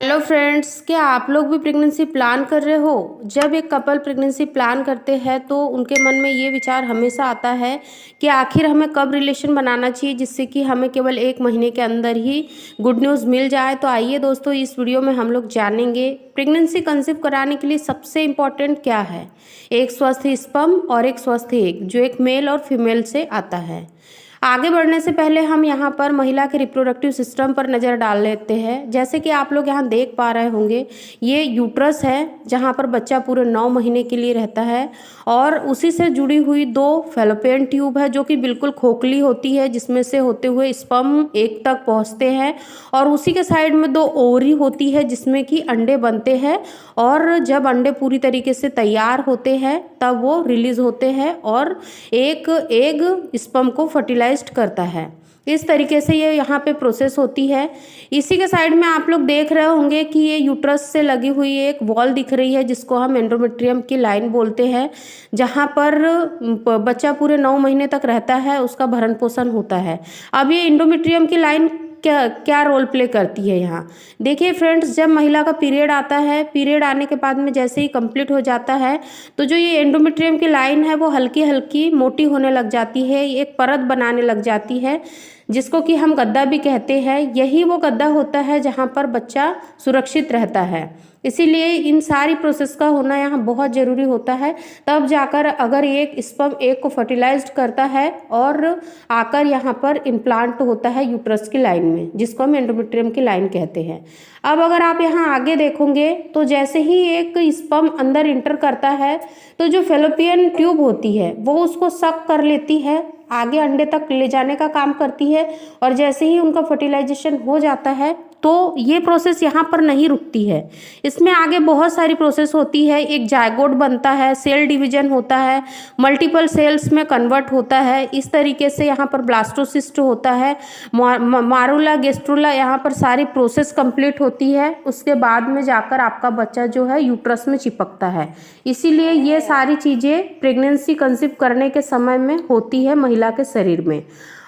Hello friends, क्या आप लोग भी प्रेगनेंसी प्लान कर रहे हो? जब एक कपल प्रेगनेंसी प्लान करते हैं तो उनके मन में ये विचार हमेशा आता है कि आखिर हमें कब रिलेशन बनाना चाहिए जिससे कि हमें केवल 1 महीने के अंदर ही गुड न्यूज़ मिल जाए। तो आइए दोस्तों, इस वीडियो में हम लोग जानेंगे प्रेगनेंसी कंसीव कराने के लिए सबसे इम्पॉर्टेंट क्या है। एक स्वस्थ स्पर्म और एक स्वस्थ एग, जो एक मेल और फीमेल से आता है। आगे बढ़ने से पहले हम यहाँ पर महिला के रिप्रोडक्टिव सिस्टम पर नज़र डाल लेते हैं। जैसे कि आप लोग यहाँ देख पा रहे होंगे, ये यूट्रस है जहाँ पर बच्चा पूरे 9 महीने के लिए रहता है और उसी से जुड़ी हुई 2 फैलोपियन ट्यूब है जो कि बिल्कुल खोखली होती है, जिसमें से होते हुए स्पर्म एक तक पहुँचते हैं और उसी के साइड में 2 ओवरी होती है जिसमें कि अंडे बनते हैं और जब अंडे पूरी तरीके से तैयार होते हैं तब वो रिलीज होते हैं और एक एग स्पर्म को फर्टिलाइज्ड करता है। इस तरीके से ये यहाँ पे प्रोसेस होती है। इसी के साइड में आप लोग देख रहे होंगे कि ये यूट्रस से लगी हुई एक वॉल दिख रही है जिसको हम एंडोमेट्रियम की लाइन बोलते हैं, जहाँ पर बच्चा पूरे 9 महीने तक रहता है, उसका भरण पोषण होता है। अब ये एंडोमेट्रियम की लाइन क्या क्या रोल प्ले करती है यहाँ देखिए फ्रेंड्स, जब महिला का पीरियड आता है, पीरियड आने के बाद में जैसे ही कंप्लीट हो जाता है तो जो ये एंडोमेट्रियम की लाइन है वो हल्की हल्की मोटी होने लग जाती है, एक परत बनाने लग जाती है जिसको कि हम गद्दा भी कहते हैं। यही वो गद्दा होता है जहाँ पर बच्चा सुरक्षित रहता है। इसीलिए इन सारी प्रोसेस का होना यहाँ बहुत ज़रूरी होता है। तब जाकर अगर एक स्पर्म एग को फर्टिलाइज्ड करता है और आकर यहाँ पर इम्प्लांट होता है यूट्रस की लाइन में, जिसको हम एंडोमेट्रियम की लाइन कहते हैं। अब अगर आप यहाँ आगे देखोगे तो जैसे ही एक स्पर्म अंदर इंटर करता है तो जो फेलोपियन ट्यूब होती है वो उसको सक कर लेती है, आगे अंडे तक ले जाने का काम करती है और जैसे ही उनका फर्टिलाइजेशन हो जाता है तो ये प्रोसेस यहाँ पर नहीं रुकती है। इसमें आगे बहुत सारी प्रोसेस होती है। एक जायगोट बनता है, सेल डिवीजन होता है, मल्टीपल सेल्स में कन्वर्ट होता है। इस तरीके से यहाँ पर ब्लास्टोसिस्ट होता है, मारूला गेस्ट्रुला, यहाँ पर सारी प्रोसेस कंप्लीट होती है। उसके बाद में जाकर आपका बच्चा जो है यूट्रस में चिपकता है। इसीलिए ये सारी चीज़ें प्रेगनेंसी कंसीव करने के समय में होती है महिला के शरीर में।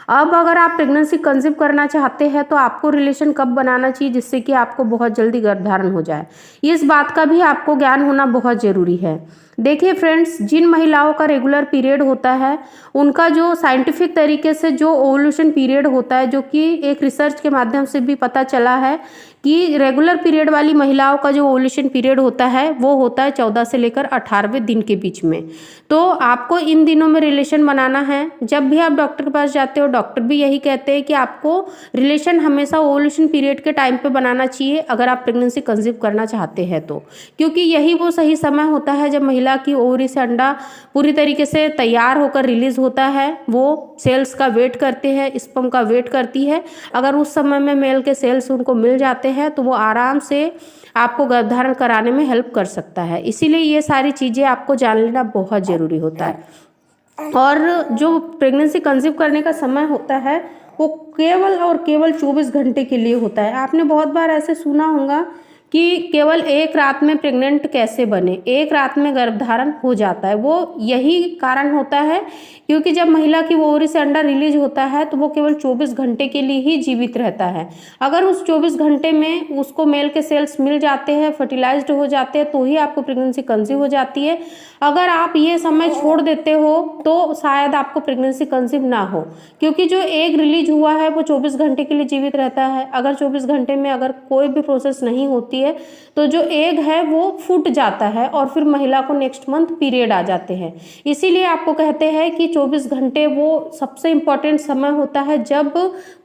अब अगर आप प्रेगनेंसी कंसीव करना चाहते हैं तो आपको रिलेशन कब बनाना चाहिए जिससे कि आपको बहुत जल्दी गर्भधारण हो जाए, इस बात का भी आपको ज्ञान होना बहुत ज़रूरी है। देखिए फ्रेंड्स, जिन महिलाओं का रेगुलर पीरियड होता है उनका जो साइंटिफिक तरीके से जो ओवुलेशन पीरियड होता है, जो कि एक रिसर्च के माध्यम से भी पता चला है कि रेगुलर पीरियड वाली महिलाओं का जो ओवुलेशन पीरियड होता है वो होता है 14 से लेकर 18वें दिन के बीच में। तो आपको इन दिनों में रिलेशन बनाना है। जब भी आप डॉक्टर के पास जाते हो, डॉक्टर भी यही कहते हैं कि आपको रिलेशन हमेशा ओवुलेशन पीरियड के टाइम पे बनाना चाहिए अगर आप प्रेगनेंसी कंसीव करना चाहते हैं तो, क्योंकि यही वो सही समय होता है जब महिला की ओवरी से अंडा पूरी तरीके से तैयार होकर रिलीज होता है। वो सेल्स का वेट करते हैं, स्पर्म का वेट करती है। अगर उस समय में मेल के सेल्स उनको मिल जाते हैं तो वो आराम से आपको गर्भधारण कराने में हेल्प कर सकता है। इसीलिए ये सारी चीज़ें आपको जान लेना बहुत ज़रूरी होता है। और जो प्रेगनेंसी कंसीव करने का समय होता है वो केवल और केवल 24 घंटे के लिए होता है। आपने बहुत बार ऐसे सुना होगा कि केवल एक रात में प्रेग्नेंट कैसे बने, एक रात में गर्भधारण हो जाता है। वो यही कारण होता है क्योंकि जब महिला की ओवरी से अंडा रिलीज होता है तो वो केवल 24 घंटे के लिए ही जीवित रहता है। अगर उस 24 घंटे में उसको मेल के सेल्स मिल जाते हैं, फर्टिलाइज्ड हो जाते हैं, तो ही आपको प्रेगनेंसी कंसीव हो जाती है। अगर आप ये समय छोड़ देते हो तो शायद आपको प्रेगनेंसी कंसीव ना हो, क्योंकि जो एग रिलीज हुआ है वो 24 घंटे के लिए जीवित रहता है। अगर 24 घंटे में अगर कोई भी प्रोसेस नहीं होती है तो जो एग है वो फूट जाता है और फिर महिला को नेक्स्ट मंथ पीरियड आ जाते हैं। इसीलिए आपको कहते हैं कि 24 घंटे वो सबसे इम्पोर्टेंट समय होता है जब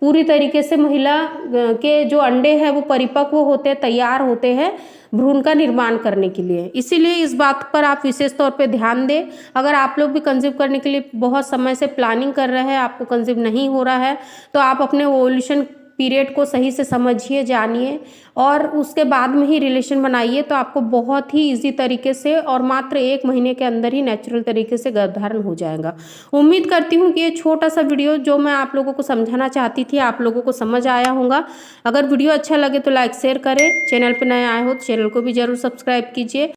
पूरी तरीके से महिला के जो अंडे हैं वो परिपक्व होते हैं, तैयार होते हैं भ्रूण का निर्माण करने के लिए। इसीलिए इस बात पर आप विशेष तौर पे ध्यान दें। अगर आप लोग भी कंसीव करने के लिए बहुत समय से प्लानिंग कर रहे हैं, आपको कंसीव नहीं हो रहा है, तो आप अपने ओवुलेशन पीरियड को सही से समझिए, जानिए और उसके बाद में ही रिलेशन बनाइए, तो आपको बहुत ही इजी तरीके से और मात्र 1 महीने के अंदर ही नेचुरल तरीके से गर्भधारण हो जाएगा। उम्मीद करती हूँ कि ये छोटा सा वीडियो जो मैं आप लोगों को समझाना चाहती थी आप लोगों को समझ आया होगा। अगर वीडियो अच्छा लगे तो लाइक शेयर करें, चैनल पर नए आए हो तो चैनल को भी जरूर सब्सक्राइब कीजिए।